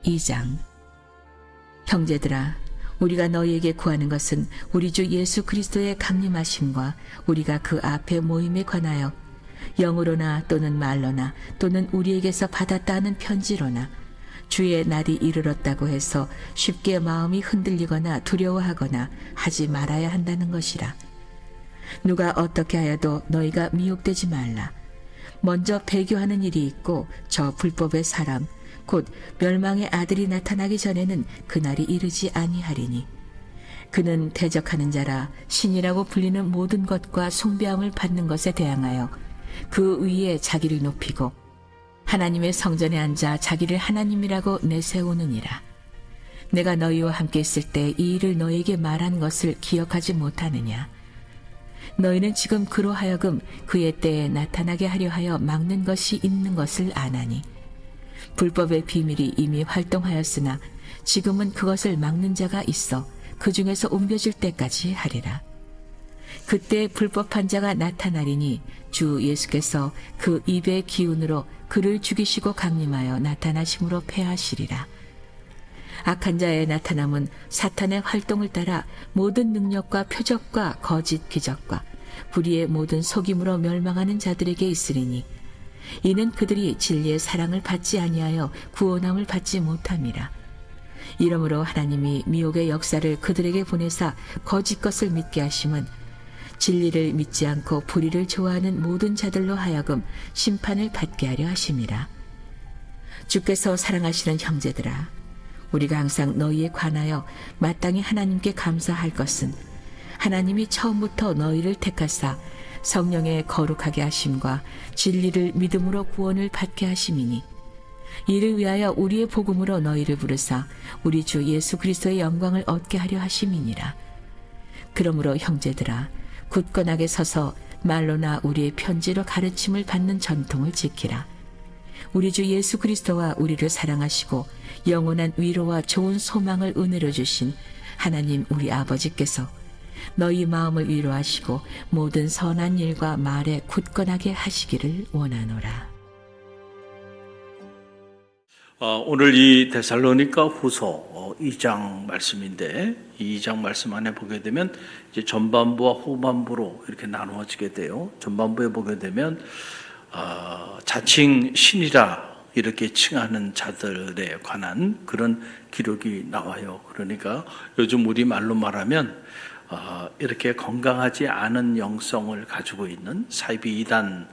2장. 형제들아, 우리가 너희에게 구하는 것은 우리 주 예수 그리스도의 강림하심과 우리가 그 앞에 모임에 관하여 영으로나 또는 말로나 또는 우리에게서 받았다 하는 편지로나 주의 날이 이르렀다고 해서 쉽게 마음이 흔들리거나 두려워하거나 하지 말아야 한다는 것이라. 누가 어떻게 하여도 너희가 미혹되지 말라. 먼저 배교하는 일이 있고 저 불법의 사람 곧 멸망의 아들이 나타나기 전에는 그날이 이르지 아니하리니 그는 대적하는 자라 신이라고 불리는 모든 것과 숭배함을 받는 것에 대항하여 그 위에 자기를 높이고 하나님의 성전에 앉아 자기를 하나님이라고 내세우느니라. 내가 너희와 함께 있을 때 이 일을 너희에게 말한 것을 기억하지 못하느냐. 너희는 지금 그로 하여금 그의 때에 나타나게 하려 하여 막는 것이 있는 것을 아나니 불법의 비밀이 이미 활동하였으나 지금은 그것을 막는 자가 있어 그 중에서 옮겨질 때까지 하리라. 그때 불법한 자가 나타나리니 주 예수께서 그 입의 기운으로 그를 죽이시고 강림하여 나타나심으로 패하시리라. 악한 자의 나타남은 사탄의 활동을 따라 모든 능력과 표적과 거짓 기적과 불의의 모든 속임으로 멸망하는 자들에게 있으리니 이는 그들이 진리의 사랑을 받지 아니하여 구원함을 받지 못함이라. 이러므로 하나님이 미혹의 역사를 그들에게 보내사 거짓 것을 믿게 하심은 진리를 믿지 않고 불의를 좋아하는 모든 자들로 하여금 심판을 받게 하려 하심이라. 주께서 사랑하시는 형제들아, 우리가 항상 너희에 관하여 마땅히 하나님께 감사할 것은 하나님이 처음부터 너희를 택하사 성령의 거룩하게 하심과 진리를 믿음으로 구원을 받게 하심이니 이를 위하여 우리의 복음으로 너희를 부르사 우리 주 예수 그리스도의 영광을 얻게 하려 하심이니라. 그러므로 형제들아, 굳건하게 서서 말로나 우리의 편지로 가르침을 받는 전통을 지키라. 우리 주 예수 그리스도와 우리를 사랑하시고 영원한 위로와 좋은 소망을 은혜로 주신 하나님 우리 아버지께서 너희 마음을 위로하시고 모든 선한 일과 말에 굳건하게 하시기를 원하노라. 오늘 이 데살로니가 후서 2장 말씀인데, 이 2장 말씀 안에 보게 되면 이제 전반부와 후반부로 이렇게 나누어지게 돼요. 전반부에 보게 되면 자칭 신이라 이렇게 칭하는 자들에 관한 그런 기록이 나와요. 그러니까 요즘 우리 말로 말하면 이렇게 건강하지 않은 영성을 가지고 있는 사이비 이단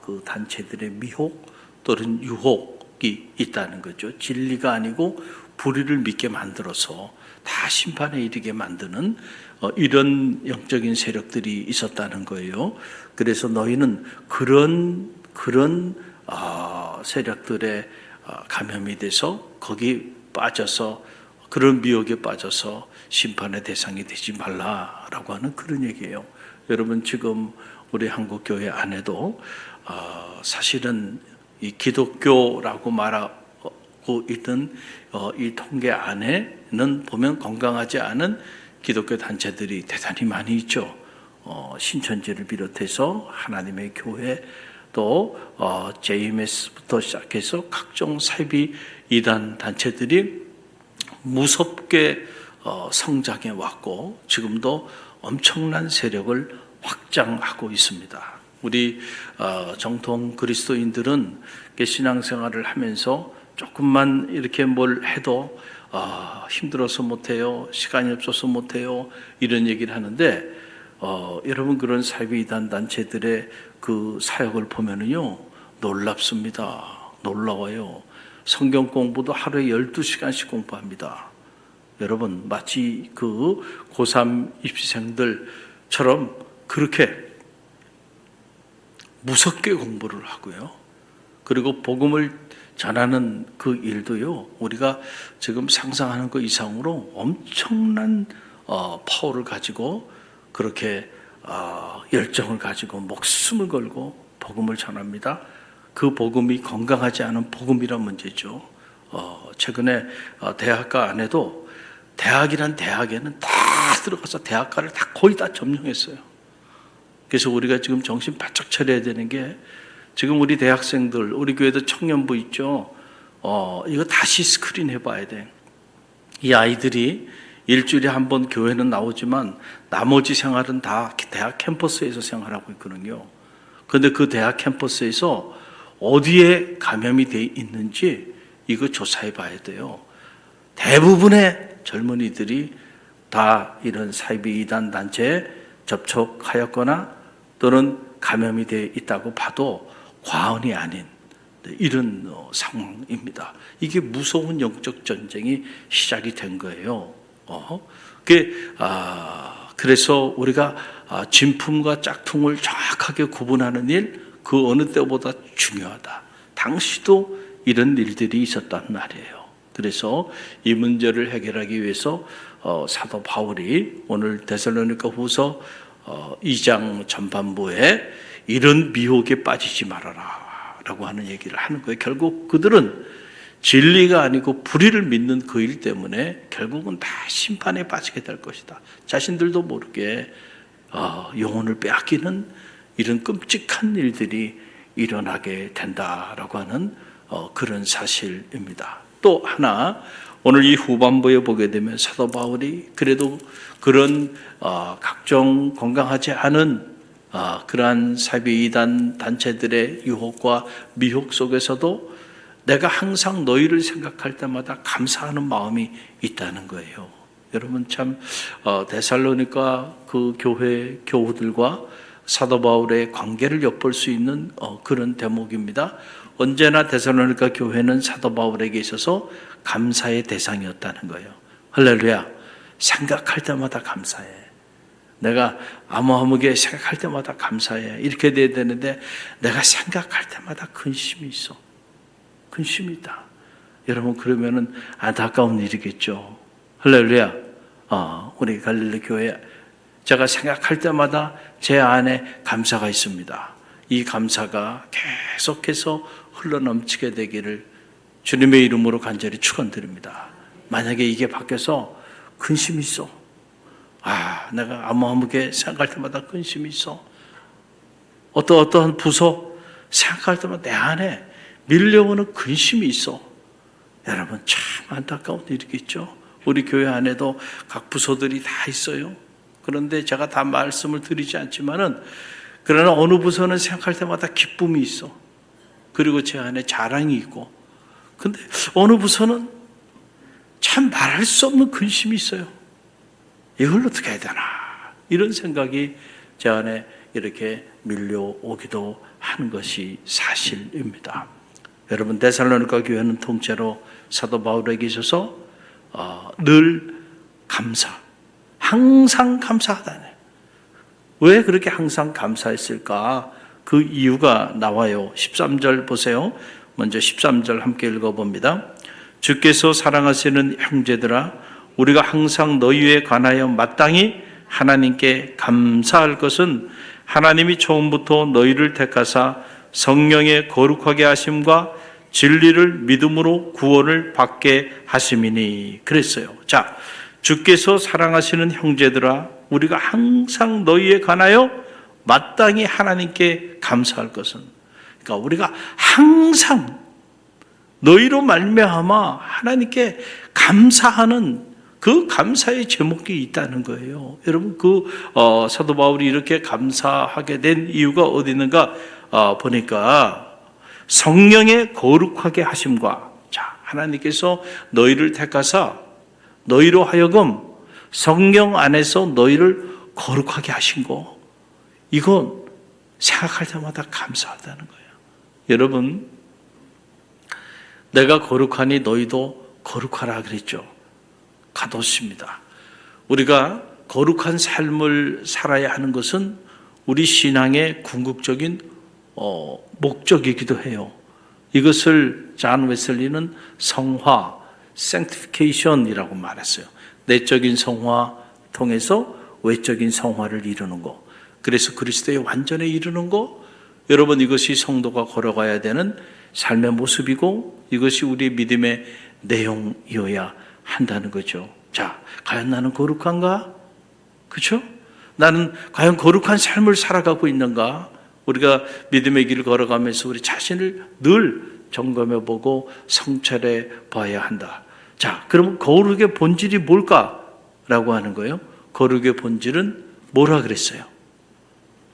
그 단체들의 미혹 또는 유혹이 있다는 거죠. 진리가 아니고 불의를 믿게 만들어서 다 심판에 이르게 만드는 이런 영적인 세력들이 있었다는 거예요. 그래서 너희는 그런 세력들의 감염이 돼서 거기 빠져서 그런 미혹에 빠져서 심판의 대상이 되지 말라라고 하는 그런 얘기예요. 여러분, 지금 우리 한국 교회 안에도 사실은 이 기독교라고 말하고 있던 이 통계 안에는 보면 건강하지 않은 기독교 단체들이 대단히 많이 있죠. 신천지를 비롯해서 하나님의 교회 또 JMS부터 시작해서 각종 사이비 이단 단체들이 무섭게 성장해 왔고 지금도 엄청난 세력을 확장하고 있습니다. 우리 정통 그리스도인들은 신앙생활을 하면서 조금만 이렇게 뭘 해도 힘들어서 못해요, 시간이 없어서 못해요, 이런 얘기를 하는데 여러분, 그런 사이비 이단 단체들의 그 사역을 보면은요 놀랍습니다. 놀라워요. 성경 공부도 하루에 12시간씩 공부합니다. 여러분, 마치 그 고3 입시생들처럼 그렇게 무섭게 공부를 하고요. 그리고 복음을 전하는 그 일도요, 우리가 지금 상상하는 것 이상으로 엄청난 파워를 가지고 그렇게 열정을 가지고 목숨을 걸고 복음을 전합니다. 그 복음이 건강하지 않은 복음이란 문제죠. 최근에 대학가 안에도 대학이란 대학에는 다 들어가서 대학가를 다 거의 다 점령했어요. 그래서 우리가 지금 정신 바짝 차려야 되는 게, 지금 우리 대학생들, 우리 교회도 청년부 있죠. 이거 다시 스크린 해봐야 돼. 이 아이들이 일주일에 한 번 교회는 나오지만 나머지 생활은 다 대학 캠퍼스에서 생활하고 있거든요. 그런데 그 대학 캠퍼스에서 어디에 감염이 돼 있는지 이거 조사해 봐야 돼요. 대부분의 젊은이들이 다 이런 사이비 이단 단체에 접촉하였거나 또는 감염이 되어 있다고 봐도 과언이 아닌 이런 상황입니다. 이게 무서운 영적 전쟁이 시작이 된 거예요. 그래서 우리가 진품과 짝퉁을 정확하게 구분하는 일, 그 어느 때보다 중요하다. 당시도 이런 일들이 있었단 말이에요. 그래서 이 문제를 해결하기 위해서 사도 바울이 오늘 데살로니가 후서 2장 전반부에 이런 미혹에 빠지지 말아라 라고 하는 얘기를 하는 거예요. 결국 그들은 진리가 아니고 불의를 믿는 그 일 때문에 결국은 다 심판에 빠지게 될 것이다. 자신들도 모르게 영혼을 빼앗기는 이런 끔찍한 일들이 일어나게 된다라고 하는 그런 사실입니다. 또 하나, 오늘 이 후반부에 보게 되면 사도 바울이 그래도 그런 각종 건강하지 않은 그러한 사이비 이단 단체들의 유혹과 미혹 속에서도 내가 항상 너희를 생각할 때마다 감사하는 마음이 있다는 거예요. 여러분 참 데살로니가 그 교회 교우들과 사도 바울의 관계를 엿볼 수 있는 그런 대목입니다. 언제나 데살로니가 교회는 사도 바울에게 있어서 감사의 대상이었다는 거예요. 할렐루야. 생각할 때마다 감사해. 내가 아무하무게 생각할 때마다 감사해. 이렇게 돼야 되는데 내가 생각할 때마다 근심이 있어. 근심이 있다. 여러분 그러면은 안타까운 일이겠죠. 할렐루야. 우리 갈릴리 교회 제가 생각할 때마다 제 안에 감사가 있습니다. 이 감사가 계속해서 흘러넘치게 되기를 주님의 이름으로 간절히 축원드립니다. 만약에 이게 바뀌어서 근심이 있어. 내가 아무하무게 생각할 때마다 근심이 있어. 어떠한 부서 생각할 때마다 내 안에 밀려오는 근심이 있어. 여러분 참 안타까운 일이겠죠. 우리 교회 안에도 각 부서들이 다 있어요. 그런데 제가 다 말씀을 드리지 않지만은 그러나 어느 부서는 생각할 때마다 기쁨이 있어. 그리고 제 안에 자랑이 있고. 근데 어느 부서는 참 말할 수 없는 근심이 있어요. 이걸 어떻게 해야 되나. 이런 생각이 제 안에 이렇게 밀려오기도 하는 것이 사실입니다. 여러분 데살로니가 교회는 통째로 사도 바울에게 있어서 늘 감사, 항상 감사하다네. 왜 그렇게 항상 감사했을까? 그 이유가 나와요. 13절 보세요. 먼저 13절 함께 읽어봅니다. 주께서 사랑하시는 형제들아, 우리가 항상 너희에 관하여 마땅히 하나님께 감사할 것은 하나님이 처음부터 너희를 택하사 성령의 거룩하게 하심과 진리를 믿음으로 구원을 받게 하심이니. 그랬어요. 자, 주께서 사랑하시는 형제들아, 우리가 항상 너희에 관하여 마땅히 하나님께 감사할 것은, 그러니까 우리가 항상 너희로 말미암아 하나님께 감사하는 그 감사의 제목이 있다는 거예요. 여러분 사도 바울이 이렇게 감사하게 된 이유가 어디 있는가 보니까 성령의 거룩하게 하심과, 자, 하나님께서 너희를 택하사 너희로 하여금 성령 안에서 너희를 거룩하게 하신 거, 이건 생각할 때마다 감사하다는 거예요. 여러분, 내가 거룩하니 너희도 거룩하라 그랬죠. 가뒀습니다. 우리가 거룩한 삶을 살아야 하는 것은 우리 신앙의 궁극적인 목적이기도 해요. 이것을 존 웨슬리는 성화, sanctification이라고 말했어요. 내적인 성화 통해서 외적인 성화를 이루는 거. 그래서 그리스도의 완전에 이르는 거. 여러분, 이것이 성도가 걸어가야 되는 삶의 모습이고 이것이 우리의 믿음의 내용이어야 한다는 거죠. 자, 과연 나는 거룩한가? 그렇죠? 나는 과연 거룩한 삶을 살아가고 있는가? 우리가 믿음의 길을 걸어가면서 우리 자신을 늘 점검해보고 성찰해 봐야 한다. 자, 그럼 거룩의 본질이 뭘까라고 하는 거예요. 거룩의 본질은 뭐라 그랬어요?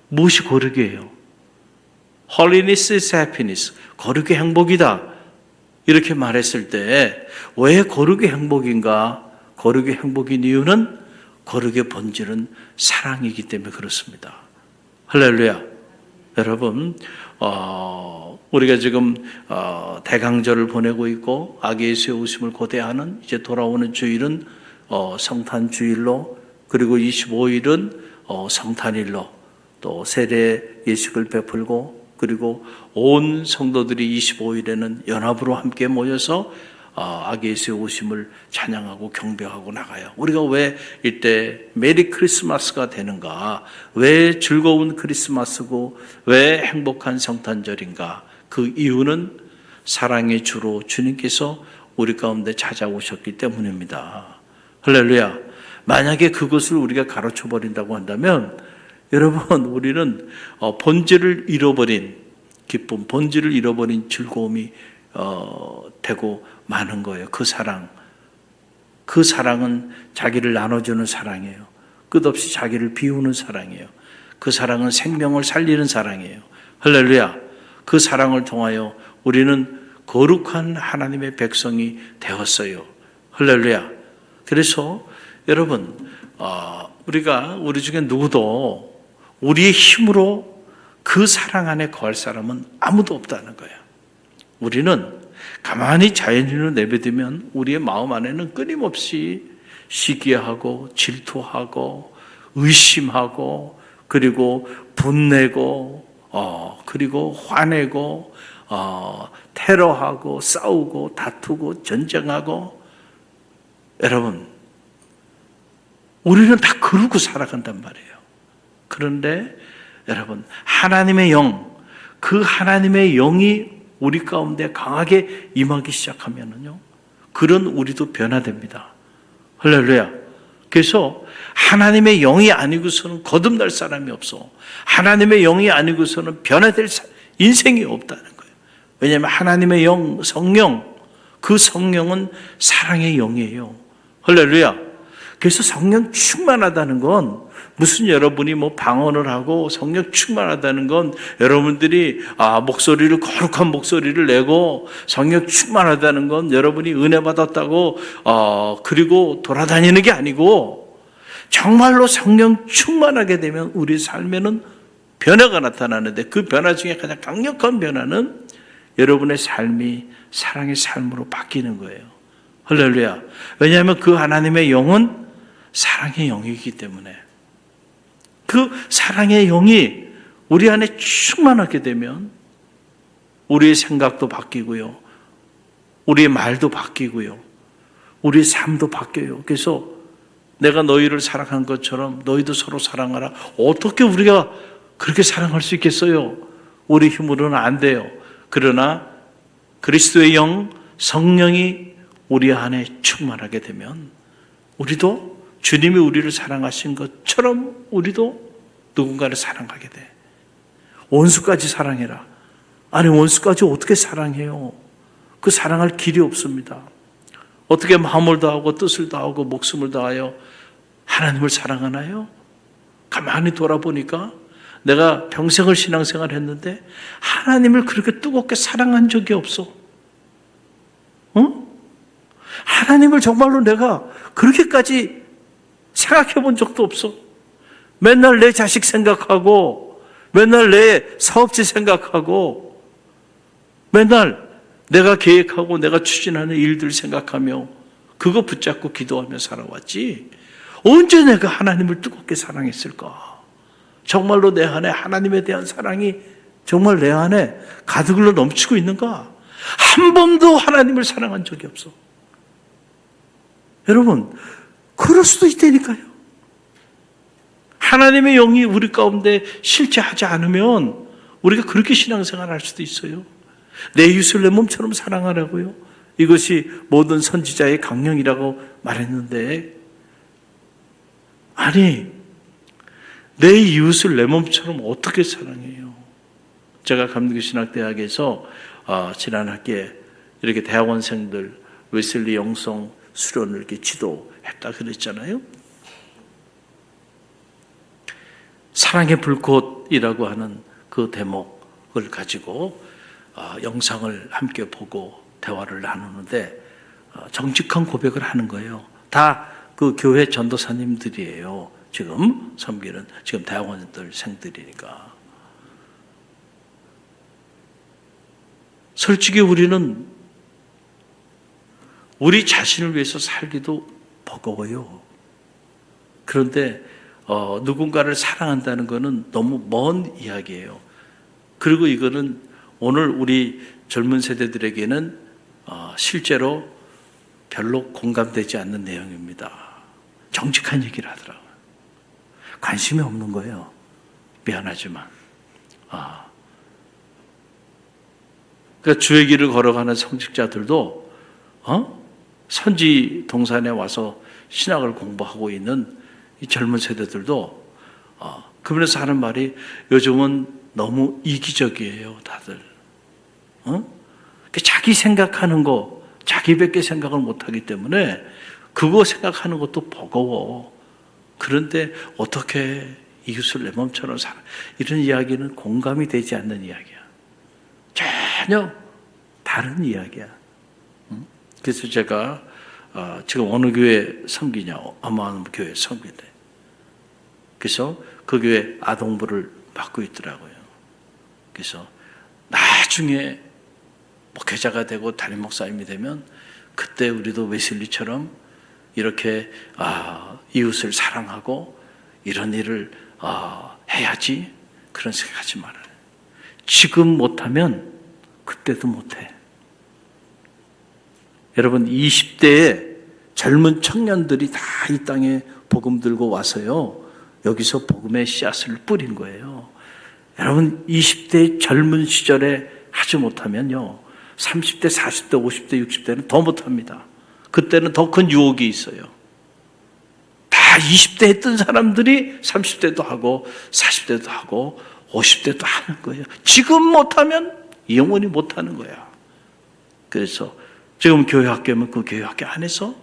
무엇이 거룩이에요? Holiness is happiness. 거룩의 행복이다. 이렇게 말했을 때 왜 거룩의 행복인가? 거룩의 행복인 이유는 거룩의 본질은 사랑이기 때문에 그렇습니다. 할렐루야. 여러분, 우리가 지금 대강절을 보내고 있고 아기 예수의 오심을 고대하는 이제 돌아오는 주일은 성탄 주일로, 그리고 25일은 성탄일로 또 세례 예식을 베풀고, 그리고 온 성도들이 25일에는 연합으로 함께 모여서 아기 예수의 오심을 찬양하고 경배하고 나가요. 우리가 왜 이때 메리 크리스마스가 되는가? 왜 즐거운 크리스마스고 왜 행복한 성탄절인가? 그 이유는 사랑의 주로 주님께서 우리 가운데 찾아오셨기 때문입니다. 할렐루야. 만약에 그것을 우리가 가로쳐 버린다고 한다면 여러분, 우리는 본질을 잃어버린 기쁨, 본질을 잃어버린 즐거움이 되고 마는 거예요. 그 사랑은 자기를 나눠주는 사랑이에요. 끝없이 자기를 비우는 사랑이에요. 그 사랑은 생명을 살리는 사랑이에요. 할렐루야. 그 사랑을 통하여 우리는 거룩한 하나님의 백성이 되었어요. 할렐루야. 그래서 여러분, 우리 중에 누구도 우리의 힘으로 그 사랑 안에 거할 사람은 아무도 없다는 거예요. 우리는 가만히 자연인으로 내버리면 우리의 마음 안에는 끊임없이 시기하고 질투하고 의심하고, 그리고 분내고, 그리고 화내고, 테러하고 싸우고 다투고 전쟁하고. 여러분, 우리는 다 그러고 살아간단 말이에요. 그런데 여러분, 하나님의 영, 그 하나님의 영이 우리 가운데 강하게 임하기 시작하면은요, 그런 우리도 변화됩니다. 할렐루야. 그래서 하나님의 영이 아니고서는 거듭날 사람이 없어. 하나님의 영이 아니고서는 변화될 인생이 없다는 거예요. 왜냐하면 하나님의 영, 성령, 그 성령은 사랑의 영이에요. 할렐루야. 그래서 성령 충만하다는 건 무슨 여러분이 방언을 하고 성령 충만하다는 건 여러분들이 목소리를 거룩한 목소리를 내고, 성령 충만하다는 건 여러분이 은혜 받았다고 그리고 돌아다니는 게 아니고, 정말로 성령 충만하게 되면 우리 삶에는 변화가 나타나는데, 그 변화 중에 가장 강력한 변화는 여러분의 삶이 사랑의 삶으로 바뀌는 거예요. 할렐루야. 왜냐하면 그 하나님의 영은 사랑의 영이기 때문에, 그 사랑의 영이 우리 안에 충만하게 되면 우리의 생각도 바뀌고요, 우리의 말도 바뀌고요, 우리의 삶도 바뀌어요. 그래서 내가 너희를 사랑한 것처럼 너희도 서로 사랑하라. 어떻게 우리가 그렇게 사랑할 수 있겠어요? 우리 힘으로는 안 돼요. 그러나 그리스도의 영, 성령이 우리 안에 충만하게 되면 우리도 주님이 우리를 사랑하신 것처럼 우리도 누군가를 사랑하게 돼. 원수까지 사랑해라. 아니, 원수까지 어떻게 사랑해요? 그 사랑할 길이 없습니다. 어떻게 마음을 다하고 뜻을 다하고 목숨을 다하여 하나님을 사랑하나요? 가만히 돌아보니까 내가 평생을 신앙생활 했는데 하나님을 그렇게 뜨겁게 사랑한 적이 없어. 하나님을 정말로 내가 그렇게까지 생각해 본 적도 없어. 맨날 내 자식 생각하고, 맨날 내 사업체 생각하고, 맨날 내가 계획하고 내가 추진하는 일들 생각하며 그거 붙잡고 기도하며 살아왔지, 언제 내가 하나님을 뜨겁게 사랑했을까? 정말로 내 안에 하나님에 대한 사랑이 정말 내 안에 가득 흘러 넘치고 있는가? 한 번도 하나님을 사랑한 적이 없어. 여러분, 그럴 수도 있다니까요. 하나님의 영이 우리 가운데 실제하지 않으면 우리가 그렇게 신앙생활을 할 수도 있어요. 내 이웃을 내 몸처럼 사랑하라고요. 이것이 모든 선지자의 강령이라고 말했는데, 아니, 내 이웃을 내 몸처럼 어떻게 사랑해요? 제가 감리교신학대학에서 지난 학기에 이렇게 대학원생들 웨슬리 영성 수련을 이렇게 지도했다 그랬잖아요. 사랑의 불꽃이라고 하는 그 대목을 가지고 영상을 함께 보고 대화를 나누는데 정직한 고백을 하는 거예요. 다 그 교회 전도사님들이에요. 지금 섬기는 지금 대학원생들이니까. 솔직히 우리는 우리 자신을 위해서 살기도 버거워요. 그런데 누군가를 사랑한다는 것은 너무 먼 이야기예요. 그리고 이거는 오늘 우리 젊은 세대들에게는 실제로 별로 공감되지 않는 내용입니다. 정직한 얘기를 하더라고요. 관심이 없는 거예요. 미안하지만. 그러니까 주의 길을 걸어가는 성직자들도 선지 동산에 와서 신학을 공부하고 있는 이 젊은 세대들도 그분에서 하는 말이 요즘은 너무 이기적이에요, 다들. 자기 생각하는 거, 자기밖에 생각을 못하기 때문에 그거 생각하는 것도 버거워. 그런데 어떻게 이웃을 내 몸처럼 살아? 이런 이야기는 공감이 되지 않는 이야기야. 전혀 다른 이야기야. 그래서 제가 지금 어느 교회 섬기냐, 어느 교회 섬기대. 그래서 그 교회 아동부를 맡고 있더라고요. 그래서 나중에 목회자가 되고 담임 목사님이 되면 그때 우리도 웨슬리처럼 이렇게 이웃을 사랑하고 이런 일을 해야지, 그런 생각하지 말아요. 지금 못하면 그때도 못해. 여러분, 20대에 젊은 청년들이 다 이 땅에 복음 들고 와서요, 여기서 복음의 씨앗을 뿌린 거예요. 여러분, 20대 젊은 시절에 하지 못하면요, 30대, 40대, 50대, 60대는 더 못합니다. 그때는 더 큰 유혹이 있어요. 다 20대 했던 사람들이 30대도 하고 40대도 하고 50대도 하는 거예요. 지금 못하면 영원히 못하는 거야. 그래서 지금 교회 학교면 그 교회 학교 안에서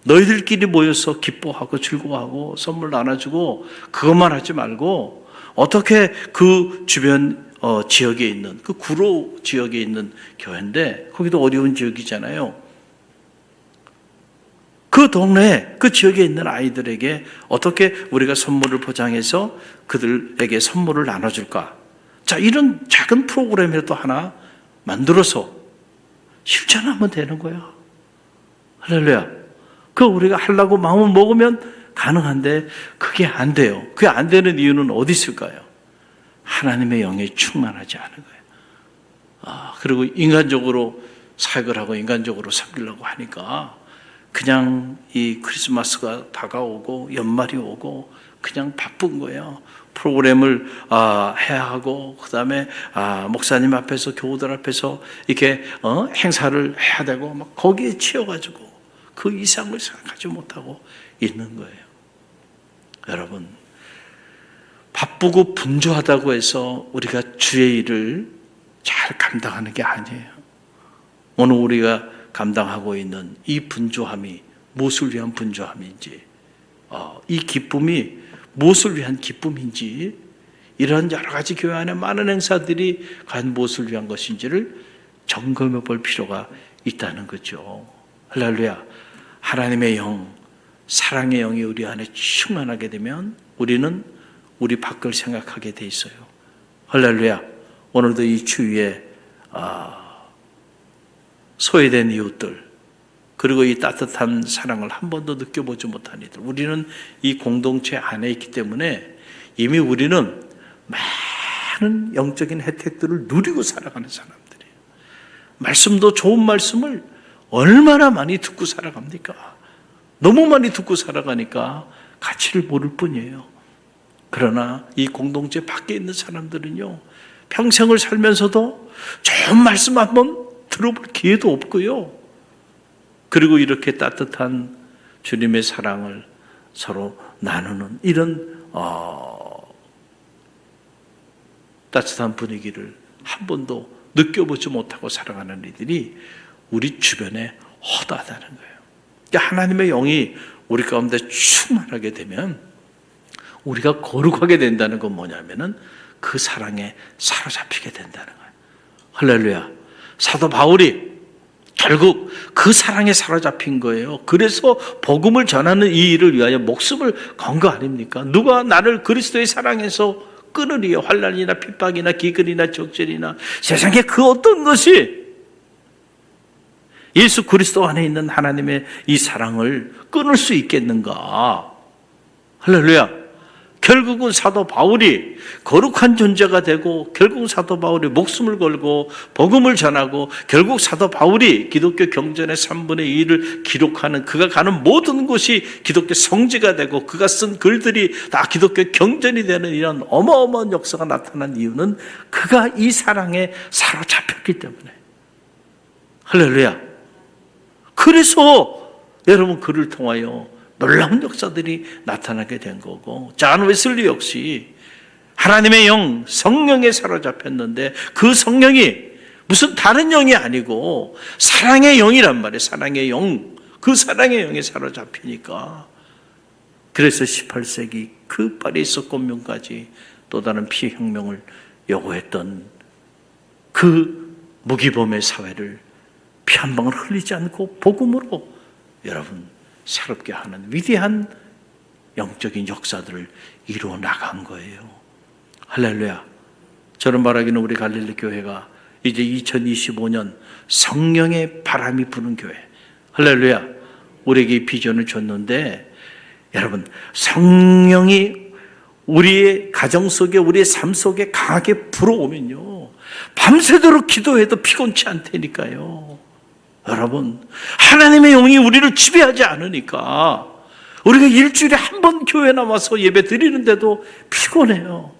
너희들끼리 모여서 기뻐하고 즐거워하고 선물 나눠주고 그것만 하지 말고 어떻게 그 주변 지역에 있는 그 구로 지역에 있는 교회인데 거기도 어려운 지역이잖아요. 그 동네, 그 지역에 있는 아이들에게 어떻게 우리가 선물을 포장해서 그들에게 선물을 나눠줄까? 자, 이런 작은 프로그램이라도 하나 만들어서 실천하면 되는 거야. 할렐루야. 그 우리가 하려고 마음을 먹으면 가능한데 그게 안 돼요. 그게 안 되는 이유는 어디 있을까요? 하나님의 영에 충만하지 않은 거예요. 그리고 인간적으로 사역을 하고 인간적으로 섬기려고 하니까 그냥 이 크리스마스가 다가오고 연말이 오고 그냥 바쁜 거예요. 프로그램을 해야 하고 그다음에 목사님 앞에서 교우들 앞에서 이렇게 행사를 해야 되고 막 거기에 치여가지고 그 이상을 생각하지 못하고 있는 거예요. 여러분, 바쁘고 분주하다고 해서 우리가 주의 일을 잘 감당하는 게 아니에요. 오늘 우리가 감당하고 있는 이 분주함이 무엇을 위한 분주함인지, 이 기쁨이 무엇을 위한 기쁨인지, 이런 여러 가지 교회 안에 많은 행사들이 과연 무엇을 위한 것인지를 점검해 볼 필요가 있다는 거죠. 할렐루야. 하나님의 영, 사랑의 영이 우리 안에 충만하게 되면 우리는 우리 밖을 생각하게 돼 있어요. 할렐루야. 오늘도 이 추위에 소외된 이웃들, 그리고 이 따뜻한 사랑을 한 번도 느껴보지 못한 이들, 우리는 이 공동체 안에 있기 때문에 이미 우리는 많은 영적인 혜택들을 누리고 살아가는 사람들이에요. 말씀도 좋은 말씀을 얼마나 많이 듣고 살아갑니까? 너무 많이 듣고 살아가니까 가치를 모를 뿐이에요. 그러나 이 공동체 밖에 있는 사람들은요, 평생을 살면서도 좋은 말씀 한번 들어볼 기회도 없고요. 그리고 이렇게 따뜻한 주님의 사랑을 서로 나누는 이런 따뜻한 분위기를 한 번도 느껴보지 못하고 살아가는 이들이 우리 주변에 허다하다는 거예요. 그러니까 하나님의 영이 우리 가운데 충만하게 되면 우리가 거룩하게 된다는 건 뭐냐면은 그 사랑에 사로잡히게 된다는 거예요. 할렐루야. 사도 바울이 결국 그 사랑에 사로잡힌 거예요. 그래서 복음을 전하는 이 일을 위하여 목숨을 건 거 아닙니까? 누가 나를 그리스도의 사랑에서 끊으리요? 환난이나 핍박이나 기근이나 적절이나 세상에 그 어떤 것이 예수 그리스도 안에 있는 하나님의 이 사랑을 끊을 수 있겠는가? 할렐루야. 결국은 사도 바울이 거룩한 존재가 되고 결국 사도 바울이 목숨을 걸고 복음을 전하고 결국 사도 바울이 기독교 경전의 3분의 2를 기록하는 그가 가는 모든 곳이 기독교 성지가 되고 그가 쓴 글들이 다 기독교 경전이 되는 이런 어마어마한 역사가 나타난 이유는 그가 이 사랑에 사로잡혔기 때문에. 할렐루야. 그래서 여러분 그를 통하여 놀라운 역사들이 나타나게 된 거고, 존 웨슬리 역시 하나님의 영, 성령에 사로잡혔는데 그 성령이 무슨 다른 영이 아니고 사랑의 영이란 말이에요. 사랑의 영, 그 사랑의 영에 사로잡히니까 그래서 18세기 그 파리스 공명까지 또 다른 피혁명을 요구했던 그 무기범의 사회를 피 한 방울 흘리지 않고 복음으로 여러분 새롭게 하는 위대한 영적인 역사들을 이루어 나간 거예요. 할렐루야. 저는 말하기는 우리 갈릴리 교회가 이제 2025년 성령의 바람이 부는 교회. 할렐루야. 우리에게 비전을 줬는데 여러분 성령이 우리의 가정 속에 우리의 삶 속에 강하게 불어오면요 밤새도록 기도해도 피곤치 않다니까요. 여러분 하나님의 영이 우리를 지배하지 않으니까 우리가 일주일에 한 번 교회 나와서 예배 드리는데도 피곤해요.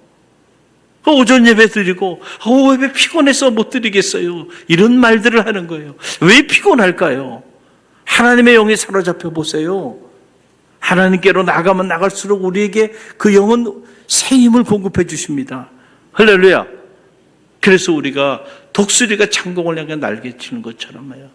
오전 예배 드리고 오후 예배 피곤해서 못 드리겠어요. 이런 말들을 하는 거예요. 왜 피곤할까요? 하나님의 영이 사로잡혀 보세요. 하나님께로 나가면 나갈수록 우리에게 그 영은 새 힘을 공급해 주십니다. 할렐루야. 그래서 우리가 독수리가 창공을 향해 날개치는 것처럼요.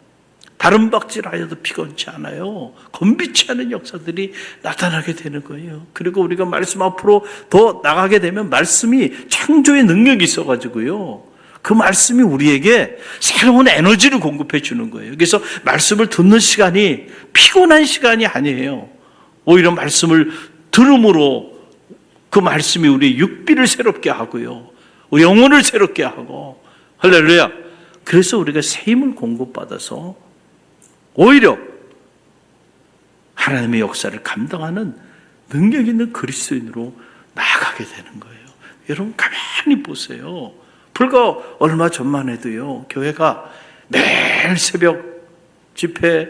다른 박질하여도 피곤치 않아요. 건비치 않은 역사들이 나타나게 되는 거예요. 그리고 우리가 말씀 앞으로 더 나가게 되면 말씀이 창조의 능력이 있어가지고요. 그 말씀이 우리에게 새로운 에너지를 공급해 주는 거예요. 그래서 말씀을 듣는 시간이 피곤한 시간이 아니에요. 오히려 말씀을 들음으로 그 말씀이 우리 육비를 새롭게 하고요. 우리 영혼을 새롭게 하고. 할렐루야. 그래서 우리가 새 힘을 공급받아서 오히려 하나님의 역사를 감당하는 능력 있는 그리스도인으로 나아가게 되는 거예요. 여러분 가만히 보세요. 불과 얼마 전만 해도요. 교회가 매일 새벽 집회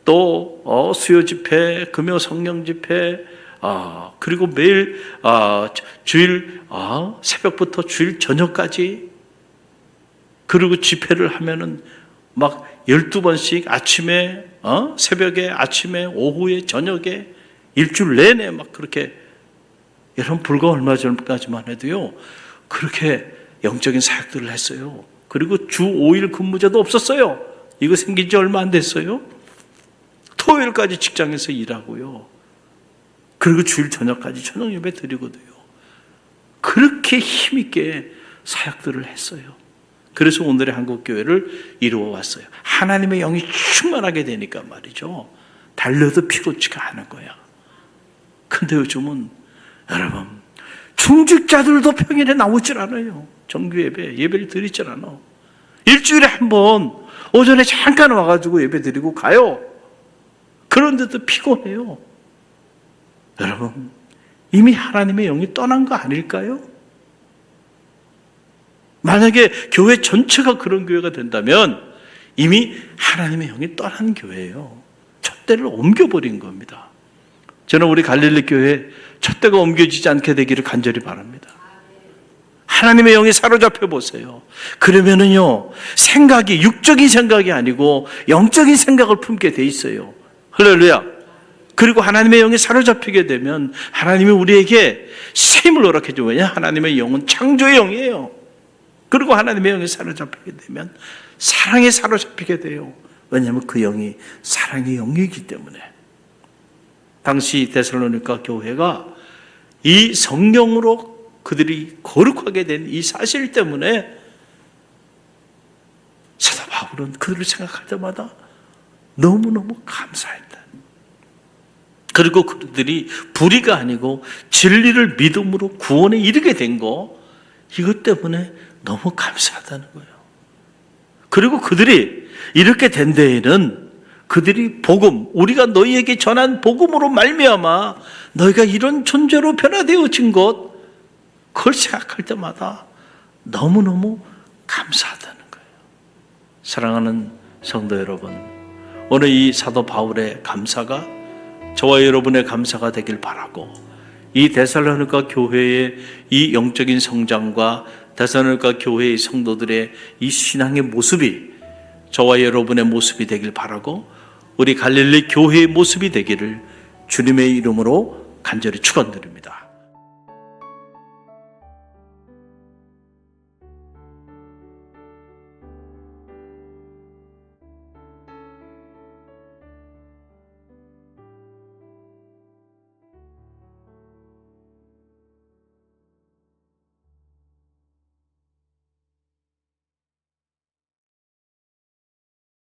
또 수요 집회, 금요 성령 집회 그리고 매일 주일 새벽부터 주일 저녁까지 그리고 집회를 하면은 막 12번씩 아침에 새벽에 아침에 오후에 저녁에 일주일 내내 막 그렇게 여러분 불과 얼마 전까지만 해도요 그렇게 영적인 사역들을 했어요. 그리고 주 5일 근무제도 없었어요. 이거 생긴 지 얼마 안 됐어요. 토요일까지 직장에서 일하고요. 그리고 주일 저녁까지 저녁 예배 드리거든요. 그렇게 힘있게 사역들을 했어요. 그래서 오늘의 한국교회를 이루어 왔어요. 하나님의 영이 충만하게 되니까 말이죠. 달려도 피곤치가 않은 거야. 근데 요즘은 여러분 중직자들도 평일에 나오질 않아요. 정규 예배를 드리질 않아. 일주일에 한 번 오전에 잠깐 와가지고 예배 드리고 가요. 그런데도 피곤해요. 여러분 이미 하나님의 영이 떠난 거 아닐까요? 만약에 교회 전체가 그런 교회가 된다면 이미 하나님의 영이 떠난 교회예요. 촛대를 옮겨버린 겁니다. 저는 우리 갈릴리 교회 촛대가 옮겨지지 않게 되기를 간절히 바랍니다. 하나님의 영이 사로잡혀 보세요. 그러면은요 생각이 육적인 생각이 아니고 영적인 생각을 품게 돼 있어요. 할렐루야. 그리고 하나님의 영이 사로잡히게 되면 하나님이 우리에게 새 힘을 허락해 줘요. 왜냐? 하나님의 영은 창조의 영이에요. 그리고 하나님의 영에 사로잡히게 되면 사랑에 사로잡히게 돼요. 왜냐하면 그 영이 사랑의 영이기 때문에. 당시 데살로니가 교회가 이 성령으로 그들이 거룩하게 된 이 사실 때문에 사도 바울은 그들을 생각할 때마다 너무너무 감사했다. 그리고 그들이 불의가 아니고 진리를 믿음으로 구원에 이르게 된 거, 이것 때문에 너무 감사하다는 거예요. 그리고 그들이 이렇게 된 데에는 그들이 복음, 우리가 너희에게 전한 복음으로 말미암아 너희가 이런 존재로 변화되어진 것, 그걸 생각할 때마다 너무너무 감사하다는 거예요. 사랑하는 성도 여러분, 오늘 이 사도 바울의 감사가 저와 여러분의 감사가 되길 바라고, 이 데살로니가 교회의 이 영적인 성장과 데살로니가 교회의 성도들의 이 신앙의 모습이 저와 여러분의 모습이 되길 바라고, 우리 갈릴리 교회의 모습이 되기를 주님의 이름으로 간절히 축원드립니다.